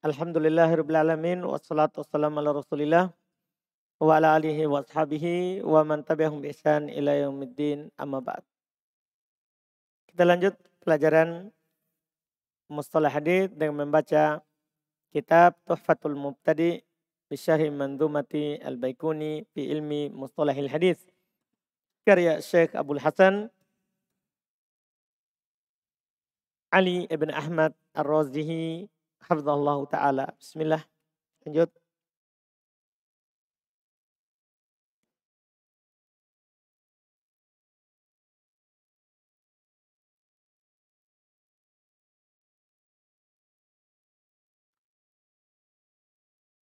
Alhamdulillahirabbil alamin wassalatu wassalamu ala Rasulillah wa ala alihi wa ashabihi wa man tabi'ahum bi ihsan ila yaumiddin amma ba'd. Kita lanjut pelajaran mustalah hadits dengan membaca kitab Tuhfatul Mubtadi bi Syarhi Manzumati Al-Baikuni fi ilmi mustalahil hadits karya Syekh Abdul Hasan Ali ibn Ahmad Ar-Razihi hafizahullah ta'ala. Bismillah. Lanjut.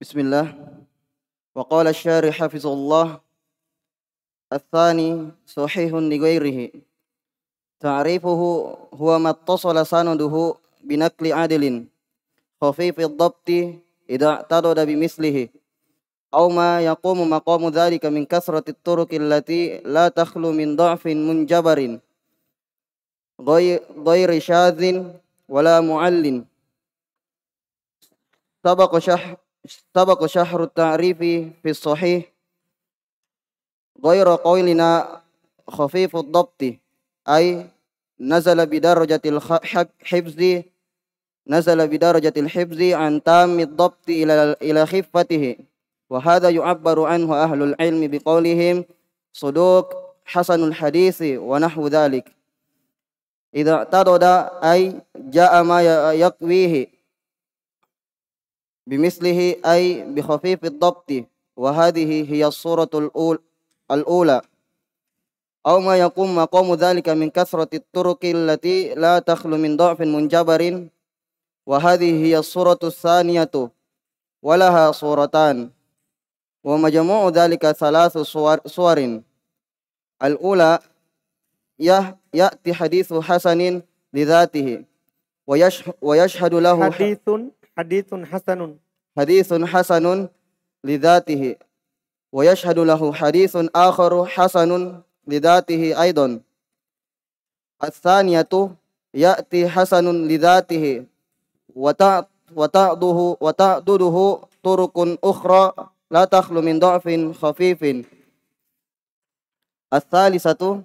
Bismillah. Wa qala asy-syarih hafizahullah ats-tsani sahihun li ghairihi. Ta'rifuhu huwa ma ittasala sanaduhu binaqli adilin khafif ad-dabti idza i'tadada bimislihi aw ma yaqumu maqamu dhalika min kasrati at-turuq allati la takhlu min dha'fin munjabarin ghairi shadhin wala mu'allin. سبق شهر التعريف في الصحيح غير قولنا خفيف الضبط أي نزل بدرجة الحفظ عن تام الضبط إلى خفته، وهذا يعبر عنه أهل العلم بقولهم صدوق حسن الحديث ونحو ذلك. إذا اعتضد أي جاء ما يقويه بمثله أي بخفيف الضبط، وهذه هي الصورة الأولى أو ما يقوم مقام ذلك من كثرة الطرق التي لا تخلو من ضعف منجبر، وهذه هي الصورة الثانية ولها صورتان، ومجموع ذلك ثلاث صور. الأولى يأتي حديث حسن لذاته ويشهد له حديث حسن لذاته ويشهد له حديث آخر حسن لذاته أيضا. الثانية يأتي حسن لذاته وتعضده طرق أخرى لا تخلو من ضعف خفيف. الثالثة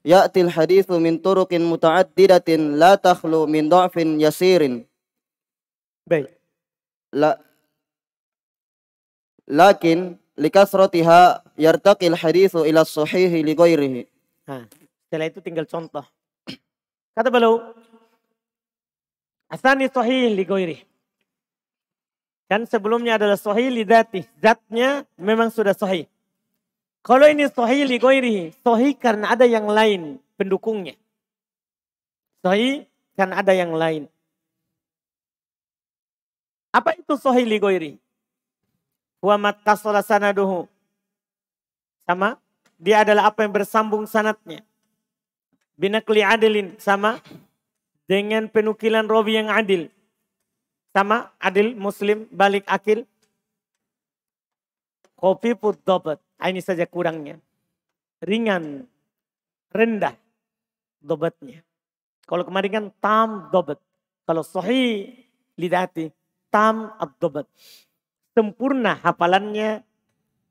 يأتي الحديث من طرق متعددة لا تخلو من ضعف يسير. Baik. Lakin likasratiha yartaqil haditsu ila sahih li ghairihi. Nah, setelah itu tinggal contoh. Kata beliau, asani sahih li ghairihi. Kan sebelumnya adalah sahih li dzati, zatnya memang sudah sahih. Kalau ini sahih li ghairihi, sahih karena ada yang lain pendukungnya. Sahih karena ada yang lain. Apa itu sahih li ghairihi? Wa mattasala sanaduhu. Sama, dia adalah apa yang bersambung sanadnya. Binaqli adilin, sama dengan penukilan rawi yang adil. Sama, adil, muslim, balik akil. Khafifud dhabt. Ini saja kurangnya. Ringan, rendah dhabatnya. Kalau kemarin kan tam dhabt. Kalau sahih li dzati, tam ad-dhabt. Sempurna hafalannya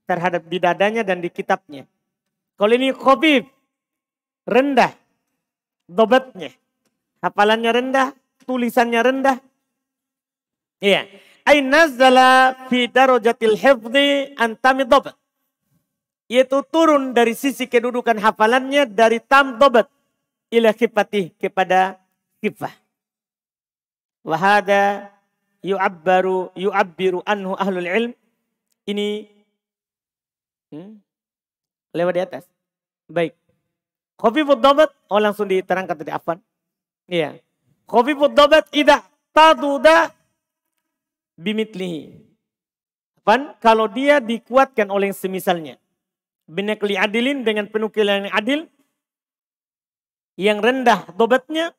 terhadap di dadanya dan di kitabnya. Kalau ini khafif, rendah dhabatnya. Hafalannya rendah, tulisannya rendah. Iya. Ay nazala fi darajatil hifdzi an tam dhabt. Yaitu turun dari sisi kedudukan hafalannya dari tam dhabt ila khifatih kepada khifah. Wa hada yu'abbiru anhu ahlul ilm. Ini lewat di atas. Baik. Khafifud dhabt, langsung diterangkan tadi afwan. Iya. Khafifud dhabt idza taduda bimitlihi. Afwan, kalau dia dikuatkan oleh yang semisalnya. Binaqli adilin, dengan penukilan yang adil. Yang rendah dhabatnya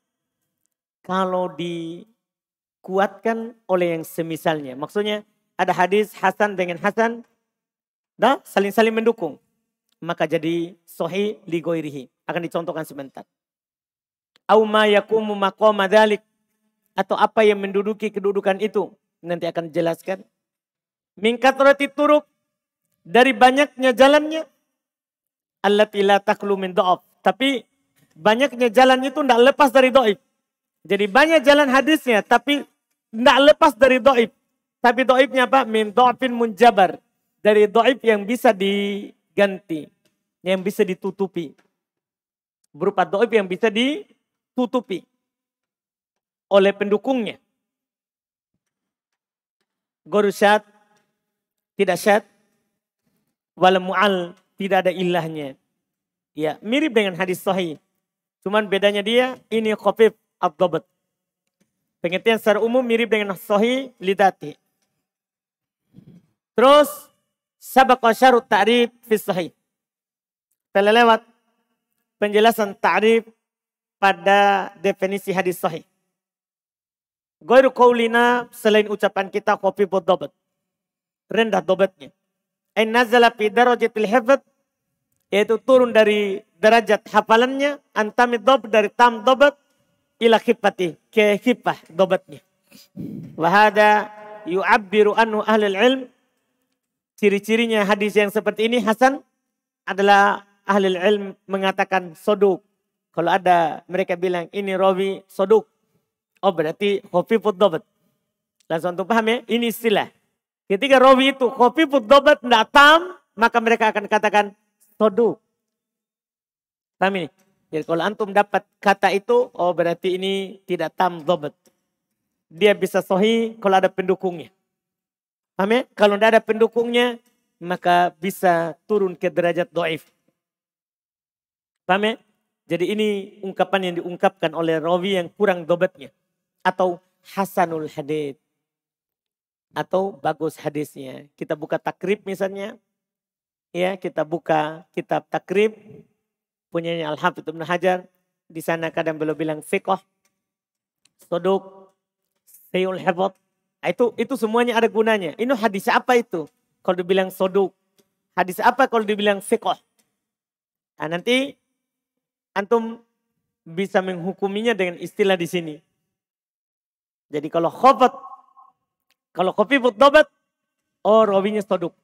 kalau dikuatkan oleh yang semisalnya. Maksudnya ada hadis hasan dengan hasan, saling-saling mendukung. Maka jadi sahih li ghairihi. Akan dicontohkan sebentar. Au ma yakumu maqama dzalik, atau apa yang menduduki kedudukan itu. nanti akan dijelaskan. Min kathrati turuq, dari banyaknya jalannya. Allati la takhlu min dha'af. Tapi banyaknya jalannya itu tidak lepas dari dhaif. Jadi banyak jalan hadisnya tapi tidak lepas dari dhaif. Tapi dhaifnya apa? Min dha'fin munjabar. Dari dhaif yang bisa diganti, yang bisa ditutupi. Berupa dhaif yang bisa ditutupi oleh pendukungnya. Ghairu syad, tidak syad, wal mu'al, tidak ada ilahnya. Ya, mirip dengan hadis sahih. Cuman bedanya dia ini khafif ad-dhabt. Pengertian secara umum mirip dengan sahih lidati. Terus sabaqa syarut ta'rif fi sahih. Telah lewat penjelasan ta'rif pada definisi hadis sahih. Ghairu qaulina, selain ucapan kita khafif ad-dhabt. Rendah dhabatnya. Ay nazala fi darajatil hifdz, yaitu turun dari derajat hafalannya, antamid dhabt, dari tam dhabt ila khifati, ke khifah dhabatnya. Wa hada yu'abbiru anhu ahlul ilm. Ciri-cirinya hadis yang seperti ini hasan adalah ahlul ilm mengatakan soduk. Kalau ada mereka bilang ini rawi soduk, oh berarti khafifud dhabt. Langsung untuk paham ya, ini istilah. Ketika rawi itu khafifud dhabt tidak tam, maka mereka akan katakan soduk. Paham ini? Jadi kalau antum dapat kata itu, oh berarti ini tidak tam dhabt. Dia bisa sahih kalau ada pendukungnya. Paham ya? Kalau tidak ada pendukungnya, maka bisa turun ke derajat dhaif. Paham ya? Jadi ini ungkapan yang diungkapkan oleh rawi yang kurang dhabatnya. Atau hasanul hadits. Atau bagus hadisnya. Kita buka takrib misalnya. Ya, kita buka kitab takrib punyanya Al-Hafidz Ibnu Hajar. Di sana kadang beliau bilang fiqh, soduk, sayul hifdz. Itu semuanya ada gunanya. Ini hadis apa itu? Kalau dibilang soduk. Hadis apa kalau dibilang fiqh? Nah, nanti antum bisa menghukuminya dengan istilah di sini. Jadi kalau khafifud dhabt, oh rawinya soduk.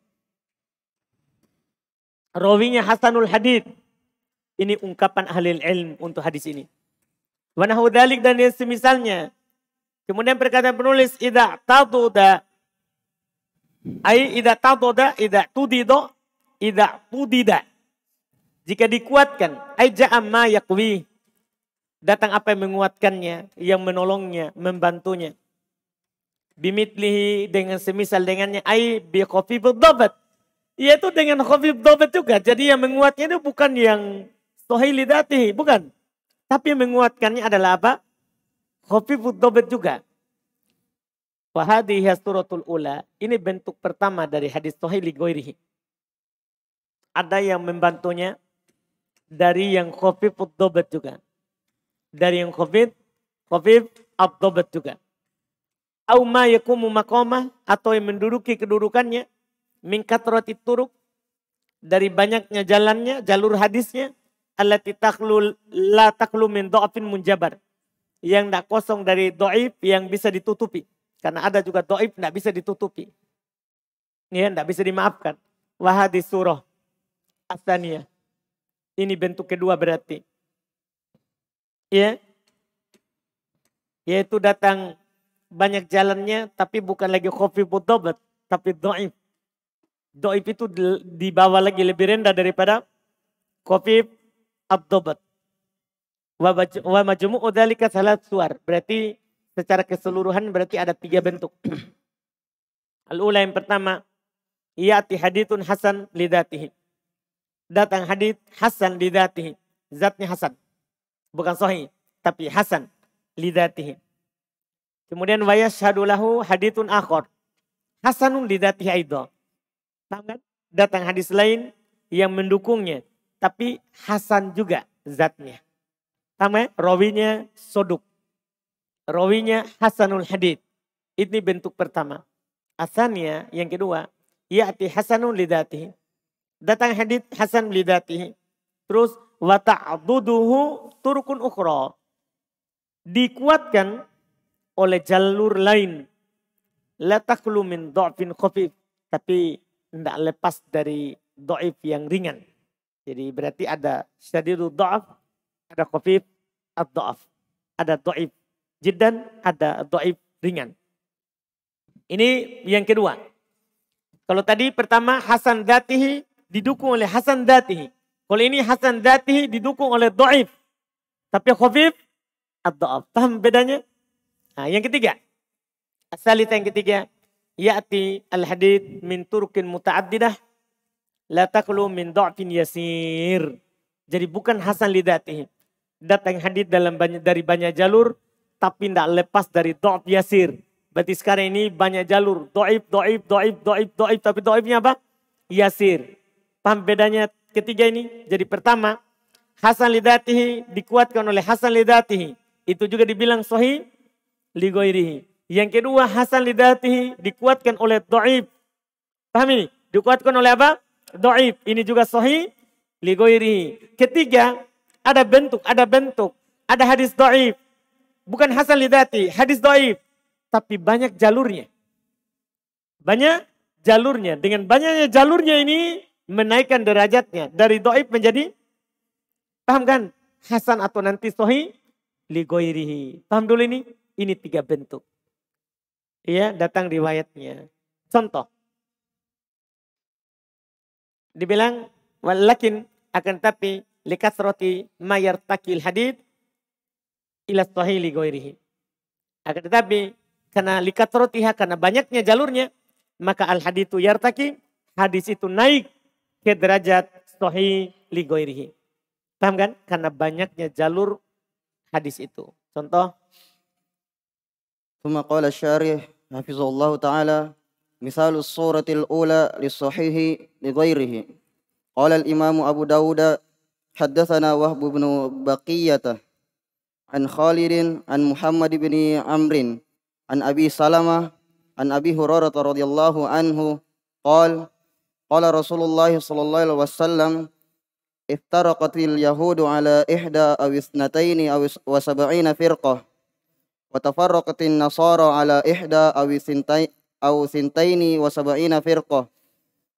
Rawinya hasanul hadits. Ini ungkapan ahli ilm untuk hadis ini. Wa nahu dzalik, dan yang semisalnya. Kemudian perkataan penulis idza taduda, ai idza taduda, idza tudida. Jika dikuatkan, ai ja'a ma yaqwi. Datang apa yang menguatkannya, yang menolongnya, membantunya. Bimitlihi, dengan semisal dengannya, ai bi khafifud dhabt. Yaitu dengan khafif dhabt juga. Jadi yang menguatnya itu bukan yang sahih lidatihi, bukan. Tapi yang menguatkannya adalah apa? Khafifud dhabt juga. Wa hadhihi suratul ula. Ini bentuk pertama dari hadis sahih li ghairihi. Ada yang membantunya dari yang khafifud dhabt juga. Dari yang khafif ad-dhabt juga. Au ma yakumu maqamah, atau yang menduduki kedudukannya min kathratit turuq, dari banyaknya jalannya, jalur hadisnya, allati la takhlu min dha'fin munjabar, yang tidak kosong dari dhaif yang bisa ditutupi. Karena ada juga dhaif tidak bisa ditutupi. Ya, tidak bisa dimaafkan. Wa hadis surah as-tsaniyah. Ini bentuk kedua berarti. Ya. Yaitu datang banyak jalannya tapi bukan lagi khafifud dhabt tapi dhaif. Dhaif itu dibawa lagi lebih rendah daripada khafif ad-dhabt. Wa majmu'u dzalika salat suwar. Berarti secara keseluruhan berarti ada 3 bentuk. Al-ula, yang pertama, ya'ti haditsun hasan lidzatihi. Datang hadits hasan lidzatihi. Zatnya hasan. Bukan sahih, tapi hasan lidzatihi. Kemudian wa yashhadu lahu haditsun akhar hasanun lidzatihi aidha. Datang hadis lain yang mendukungnya, tapi hasan juga zatnya. Sama rawinya soduk. Rawinya hasanul hadits. Ini bentuk pertama. Asalnya yang kedua, ya'ti hasanun lidzatihi. Datang hadis hasan lidzatihi. Terus wa ta'duduhu turukun ukhra. Dikuatkan oleh jalur lain. la takhlu min dha'fin khafif, tapi tidak lepas dari dhaif yang ringan. Jadi berarti ada syadidud dha'af, ada khafif ad-dha'af, ada dhaif jiddan, ada dhaif ringan. Ini yang kedua. Kalau tadi pertama hasan dzatihi didukung oleh hasan dzatihi. Kalau ini hasan dzatihi didukung oleh dhaif, tapi khafif ad-dha'af. Paham bedanya? Nah, yang ketiga. Asalita yang ketiga, ya'ti al-hadits min turukin muta'addidah la taqlu min dha'fin yasir. Jadi bukan hasan li dzatihi. Datang hadits dari banyak jalur tapi tidak lepas dari dha'f yasir. Berarti sekarang ini banyak jalur dhaif, tapi dhaifnya apa? Yasir. Paham bedanya ketiga ini? Jadi pertama, hasan li dzatihi dikuatkan oleh hasan li dzatihi. Itu juga dibilang sahih li ghairihi. Yang kedua, hasan li dzatihi dikuatkan oleh dhaif. Paham ini? Dikuatkan oleh apa? Dhaif. Ini juga sahih li ghairihi. Ketiga, ada bentuk. Ada hadis dhaif. Bukan hasan li dzatihi, hadis dhaif. Tapi banyak jalurnya. Banyak jalurnya. Dengan banyaknya jalurnya ini menaikkan derajatnya. Dari dhaif menjadi, paham kan? Hasan atau nanti sahih li ghairihi. Paham dulu ini? Ini 3 bentuk. Iya, datang riwayatnya. Contoh. Dibilang, walakin akan tapi likasroti mayartakil hadith ila sahih li ghairihi. Akan tetapi karena likasrotiha, karena banyaknya jalurnya, maka al hadithu yartaki, hadis itu naik ke derajat sahih li ghairihi. Paham kan? Karena banyaknya jalur hadis itu. Contoh. ثم قال الشارح حفظه الله تعالى مثال الصورة الأولى للصحيح لغيره قال الإمام أبو داود حدثنا وهب بن بقية عن خالد عن محمد بن عمرو عن أبي سلمة عن أبي هريرة رضي الله عنه قال قال رسول الله صلى الله عليه وسلم افترقت اليهود على 71 أو 70 فرقة وتفرقت النصارى على 71 أو 72 فرقة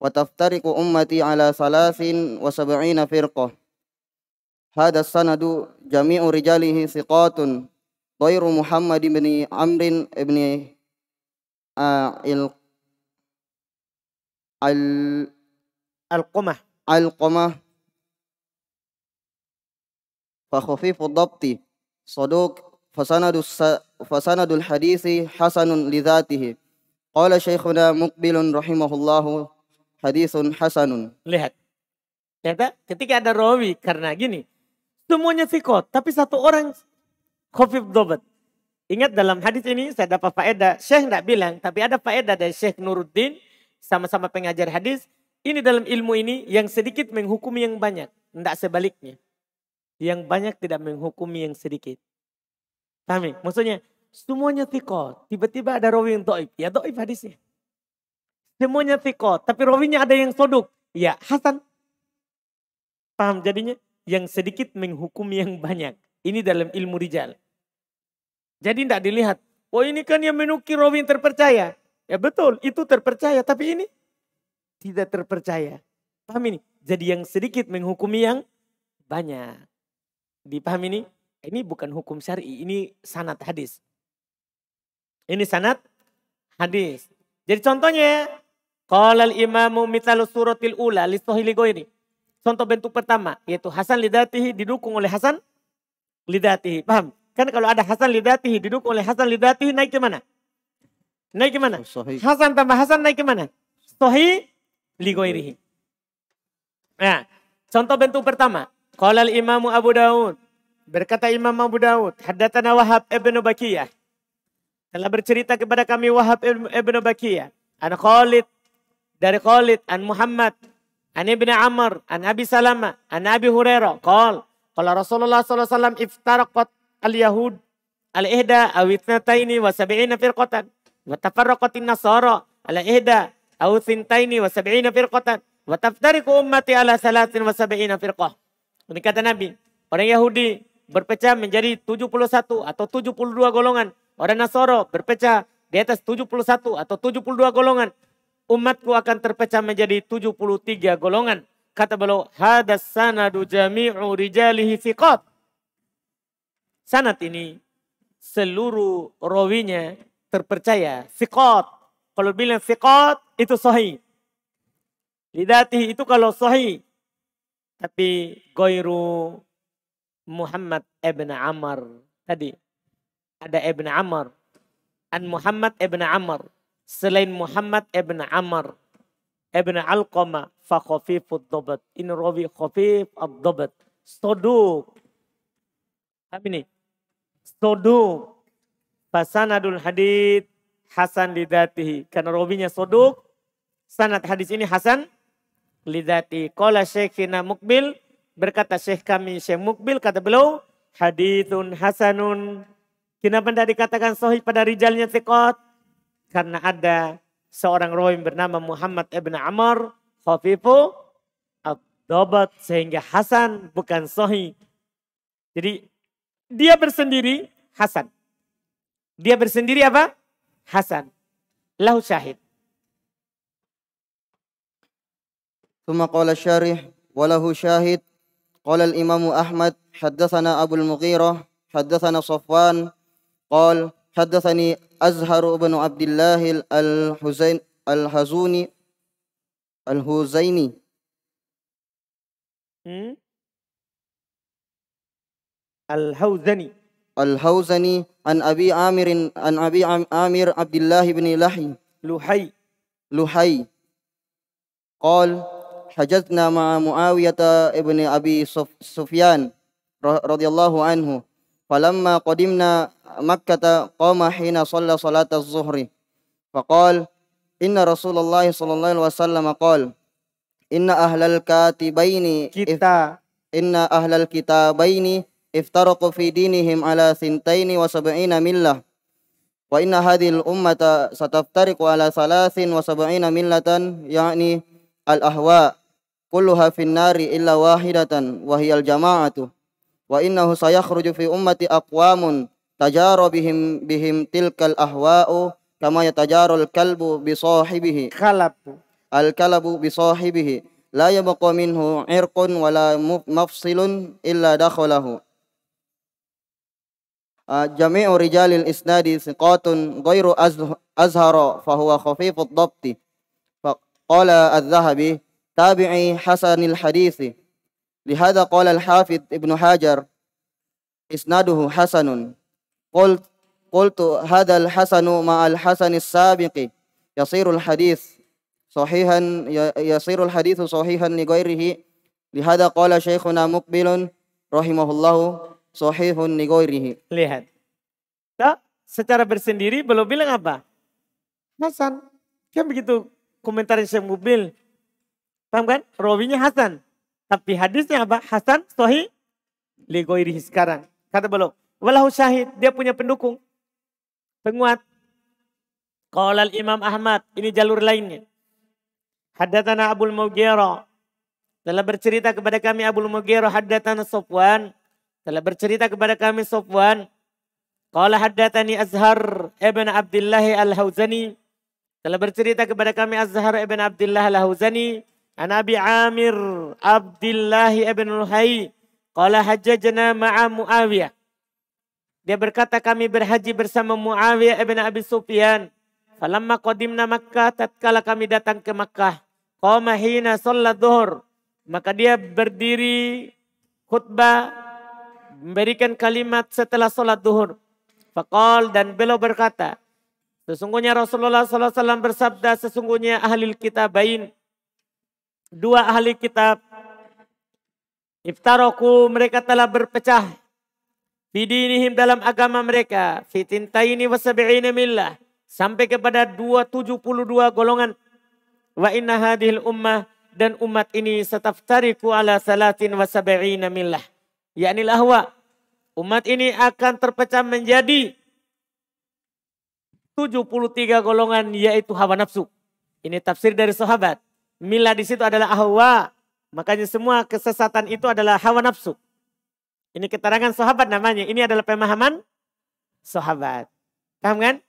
وتفترق أمتي على 73 فرقة. هذا السند جميع رجاله ثقات غير محمد بن عمرو بن القمة فخفيف الضبط صدوق فسند الحديث حسن لذاته. قال شيخنا مقبل رحمه الله حديث حسن. Lihat. Ternyata ketika ada rawi, karena gini, semuanya sikot, tapi satu orang khafif dobat. Ingat dalam hadis ini saya dapat faedah, Syekh tidak bilang, tapi ada faedah dari Syekh Nuruddin, sama-sama pengajar hadis. Ini dalam ilmu ini yang sedikit menghukumi yang banyak, tidak sebaliknya. Yang banyak tidak menghukumi yang sedikit. Paham? Maksudnya semuanya sikot, tiba-tiba ada rawi yang dhaif, ya dhaif hadisnya. Semuanya sikot, tapi rawinya ada yang soduk, ya hasan. Paham jadinya? Yang sedikit menghukumi yang banyak. Ini dalam ilmu rijal. Jadi tidak dilihat, oh ini kan yang menukil rawi yang terpercaya. Ya betul, itu terpercaya, tapi ini tidak terpercaya. Paham ini? Jadi yang sedikit menghukumi yang banyak. Dipaham ini? Ini bukan hukum syar'i, ini sanad hadis. Ini sanad hadis. Jadi contohnya, qala al-imamu mithalu suratil ula li sahih li ghairi. Contoh bentuk pertama, yaitu hasan lidatihi didukung oleh hasan lidatihi. Paham? Kan kalau ada hasan lidatihi didukung oleh hasan lidatihi, naik ke mana? Naik ke mana? Hasan tambah hasan naik ke mana? Sahih li ghairihi. Nah, contoh bentuk pertama, qala al-imamu Abu Daud. Berkata Imam Abu Daud, haddatsana Wahab ibn Bakiyah. Telah bercerita kepada kami Wahab ibn Bakiyah. An Khalid, dari Khalid, an Muhammad, an Ibn Amr, an Abi Salamah, an Abi Hurairah. Qala Rasulullah sallallahu alaihi wasallam iftaraqat al-yahud al-ihda aw ithnataini wa sab'ina firqatan wa tafarraqatin nasara al-ihda aw thintaini wa sab'ina firqatan wa taftariqu ummati ala 73 firqah. Ini kata Nabi, orang Yahudi berpecah menjadi 71 atau 72 golongan. Orang Nasara berpecah di atas 71 atau 72 golongan. Umatku akan terpecah menjadi 73 golongan. Kata beliau, hadas sanadu jami'u rijalihi thiqat. Sanad ini seluruh rawinya terpercaya. Thiqat. Kalau bilang thiqat itu sahih. Lidatihi itu kalau sahih. Tapi Ghairu Muhammad ibn Amr. Tadi ada ibn Amr. An Muhammad ibn Amr. Selain Muhammad ibn Amr. Ibn Alqamah. Fa khafifud dhabat. Ini rawi khafif ad-dhabat. Soduk. Apa ini? Soduk. Fasanadul hadith hasan lidatihi. Karena rawinya soduk. Sanad hadis ini hasan lidati. Qala Syekhina Mukbil, berkata Syekh kami Syekh Mukbil, kata beliau, hadithun hasanun. Kenapa tidak dikatakan sahih pada rijalnya thiqat? Karena ada seorang rawi bernama Muhammad ibn Amr, khafifu ad-dhabat, sehingga hasan bukan sahih. Jadi dia bersendiri hasan. Dia bersendiri apa? Hasan. Lahu syahid. ثم قال الشارح وله شاهد قال الإمام أحمد حدثنا أبو المغيرة حدثنا صفوان قال حدثني أزهر بن عبد الله الهزيني الهوزني عن أبي عامر عبد الله بن لحي قال حجزنا مع معاوية ابن أبي سفيان رضي الله عنه فلما قدمنا مكة قام حين صلى صلاة الظهر فقال إن رسول الله صلى الله عليه وسلم قال إن أهل الكتابين افترقوا في دينهم على 72 ملة وإن هذه الأمة ستفترق على 73 ملة يعني الأهواء كلها في النار إلا واحدة وهي الجماعة وإنه سيخرج في أمة أقوام تجار بهم تلك الأهواء كما يتجار الكلب بصاحبه لا يبقى منه عرق ولا مفصل إلا دخله جميع رجال الإسناد ثقات غير أزهر فهو خفيف الضبط. قال الذهبي تابعي حسن الحديث لهذا قال الحافظ ابن حجر إسناده حسن قلت هذا الحسن مع الحسن السابق يصير الحديث صحيحا لغيره لهذا قال شيخنا مقبل رحمه الله صحيح لغيره. Lihat. Secara bersendiri belum bilang apa? Hasan. Kan begitu komentar Syekh Mukbil. Paham kan? Rawinya hasan. Tapi hadisnya apa? Hasan, sahih, li ghairihi sekarang. Kata beliau, walahu syahid, dia punya pendukung. Penguat. Qala al-Imam Ahmad, ini jalur lainnya. Haddatsana Abul Mughirah. Telah bercerita kepada kami Abul Mughirah, haddatsana Sofwan. Telah bercerita kepada kami Sofwan. Qala haddatsani Azhar ibn Abdullah al-Hauzani. Telah bercerita kepada kami Azhar ibn Abdullah al-Hauzani. An Abi Amir Abdullah ibn Luhai. Qala hajjajna ma'a Muawiyah. Dia berkata kami berhaji bersama Muawiyah ibn Abi Sufyan. Falamma qadimna Makkah, tatkala kami datang ke Makkah. Qama hina sholat zuhur. Maka dia berdiri khutbah, memberikan kalimat setelah sholat zuhur. Faqal, dan beliau berkata, sesungguhnya Rasulullah SAW bersabda, sesungguhnya ahli kitabain, dua ahli kitab, iftaraku, mereka telah berpecah, fi dinihim, dalam agama mereka, fi tintaini wa sab'ina millah, sampai kepada 272 golongan. Wa inna hadhil ummah, dan umat ini sataftariku ala 73 millah, yakni lahwa. Umat ini akan terpecah menjadi 73 golongan, yaitu hawa nafsu. Ini tafsir dari sahabat. Milah di situ adalah ahwa. Makanya semua kesesatan itu adalah hawa nafsu. Ini keterangan sahabat namanya. Ini adalah pemahaman sahabat. Paham kan?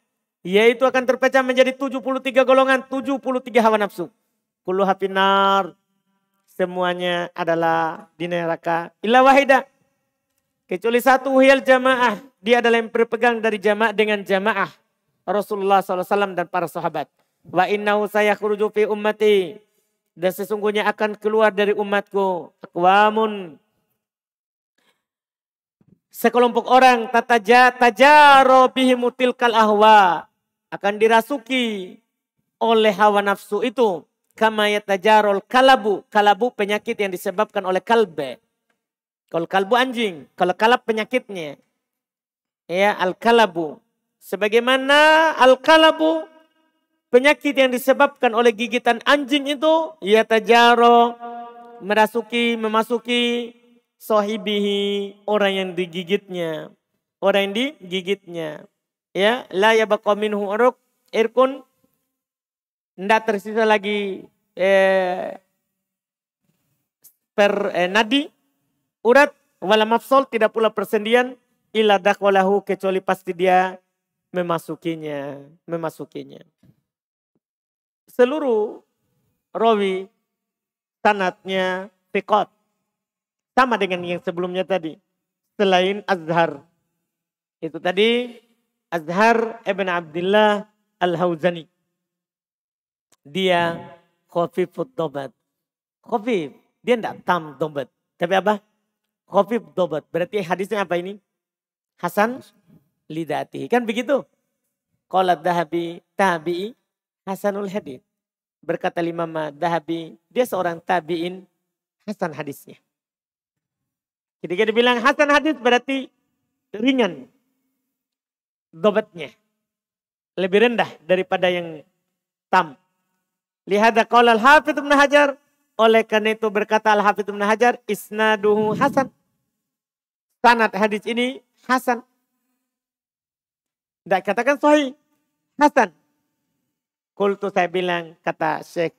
Yaitu akan terpecah menjadi 73 golongan, 73 hawa nafsu. Kullu hafinar, semuanya adalah di neraka. Illa wahida, kecuali satu, hiyal jamaah. Dia adalah yang berpegang dari jamaah dengan jamaah Rasulullah SAW dan para sahabat. Wa innahu sayakhruju fi ummati, dan sesungguhnya akan keluar dari umatku aqwamun, sekelompok orang tajaro bihimu tilkal ahwa, akan dirasuki oleh hawa nafsu itu. Kama yatajarol kalabu. Kalabu penyakit yang disebabkan oleh kalbe. Kalau kalbu anjing, kalau kalab penyakitnya. Ya, al-kalabu. Sebagaimana al-kalabu penyakit yang disebabkan oleh gigitan anjing itu, yatajaro, memasuki sahibihi, orang yang digigitnya. Orang yang digigitnya. Ya, la yabaqa minhu irkun, tidak tersisa lagi nadi, urat, wala mafsol, tidak pula persendian, illa dakwalahu, kecuali pasti dia memasukinya. Seluruh rawi sanadnya thiqat, sama dengan yang sebelumnya tadi, selain Azhar. Itu tadi Azhar ibn Abdullah al-Hawzani. Dia khafifud dobat. Khafif, dia tidak tam dobat. Tapi apa? Khafif dobat. Berarti hadisnya apa ini? Hasan lidati. Kan begitu? Qala Dahabi tabi'i hasanul hadis. Berkata Imam Dahabi, dia seorang tabi'in, hasan hadisnya. Ketika dibilang hasan hadis berarti ringan dobatnya. Lebih rendah daripada yang tam. Lihada qala al-Hafidz Ibnu Hajar, oleh karena itu berkata al-Hafidz Ibnu Hajar, isnaduhu hasan. Sanad hadis ini hasan. Tidak katakan sahih, hasan. Qultu, saya bilang, kata Syekh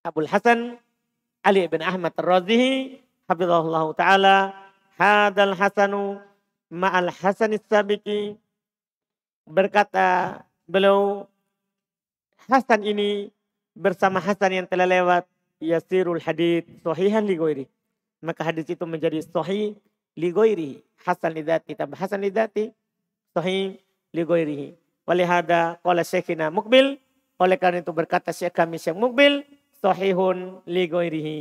Abdul Hasan Ali bin Ahmad Ar-Razihi hafizahullah taala, hadal hasanu ma'al hasanis sabiqi, berkata beliau, hasan ini bersama hasan yang telah lewat, yasirul hadits sahihan li ghairi, maka hadis itu menjadi sahih li ghairi, hasan lidzati, tambah hasan lidzati, sahih li ghairihi. Walihada qala syekhina Muqbil, oleh karena itu berkata Syekh kami Syekh Muqbil, sahihun li ghairihi.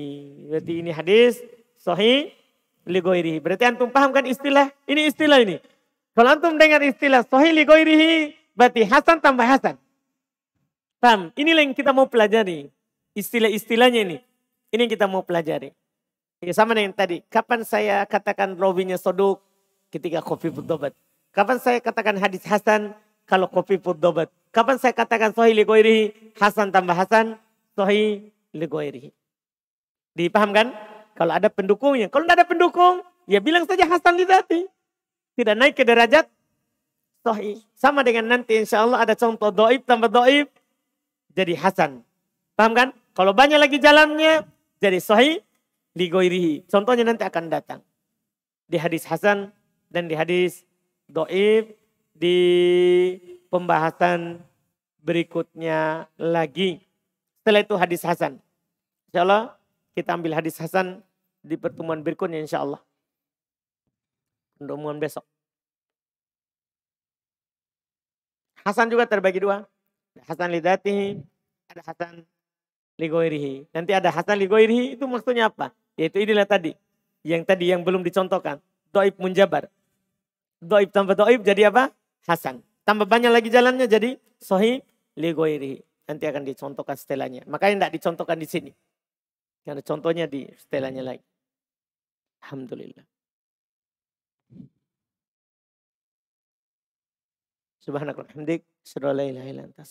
Berarti ini hadis sahih li ghairihi. Berarti antum paham kan istilah? Ini istilah ini. Kalau antum dengar istilah sahih li ghairihi, berarti hasan tambah hasan. Paham? Inilah yang kita mau pelajari. Istilah-istilahnya ini. Ini yang kita mau pelajari. Ya, sama dengan tadi. Kapan saya katakan rawinya soduk? Ketika khafifud dobat. Kapan saya katakan hadis hasan? Kalau khafifud dobat. Kapan saya katakan sahih li ghairihi? Hasan tambah hasan, sahih li ghairihi. Dipahamkan? Kalau ada pendukungnya. Kalau tidak ada pendukung, ya bilang saja hasan lidzati. Tidak naik ke derajat sahih. Sama dengan nanti insya Allah ada contoh doib tambah doib, jadi hasan. Paham kan? Kalau banyak lagi jalannya, jadi sahih li ghairihi. Contohnya nanti akan datang. Di hadis hasan dan di hadis doib, di pembahasan berikutnya lagi. Setelah itu hadis hasan. Insya Allah kita ambil hadis hasan di pertemuan berikutnya insya Allah. Pertemuan besok. Hasan juga terbagi dua. Hasan lidzatihi, ada hasan li ghairihi. Nanti ada hasan li ghairihi, itu maksudnya apa? Yaitu inilah tadi. Yang belum dicontohkan. Doib munjabar. Doib tambah doib jadi apa? Hasan. Tambah banyak lagi jalannya jadi sahih li ghairihi. Nanti akan dicontohkan setelahnya. Makanya tidak dicontohkan di sini. Karena contohnya di setelahnya lagi. Alhamdulillah. Subhanakallahumma wa bihamdik, asyhadu an la ilaha illa anta,